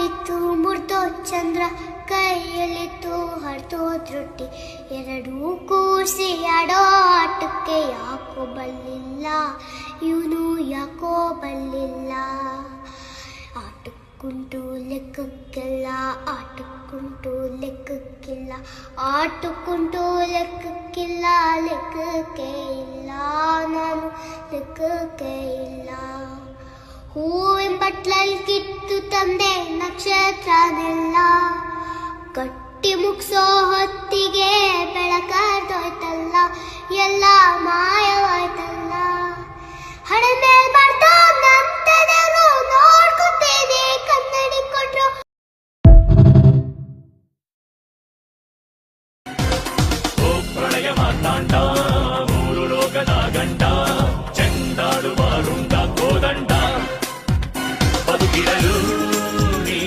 ಬಿತ್ತು ಮುರ್ದೋದ್ ಚಂದ್ರ, ಕೈಯಲ್ಲಿತ್ತು ಹರಿದೋದ್ ರೊಟ್ಟಿ. ಎರಡೂ ಕೂರ್ಸಿ ಆಡೋ ಆಟಕ್ಕೆ ಯಾಕೋ ಬಲ್ಲಿಲ್ಲ, ಇವನು ಯಾಕೋ ಬಲ್ಲಿಲ್ಲ. ಆಟಕ್ಕುಂಟು ಲೆಕ್ಕಕ್ಕಿಲ್ಲ, ಆಟಕ್ಕುಂಟು ಲೆಕ್ಕಕ್ಕಿಲ್ಲ, ಆಟಕ್ಕುಂಟು ಲೆಕ್ಕಕ್ಕಿಲ್ಲ, ಲೆಕ್ಕಕ್ಕೆ ಇಲ್ಲ, ನಾನು ಲೆಕ್ಕಕ್ಕೆ ಇಲ್ಲ. ಹೂವಿನ ಬಟ್ಲಲ್ಲಿ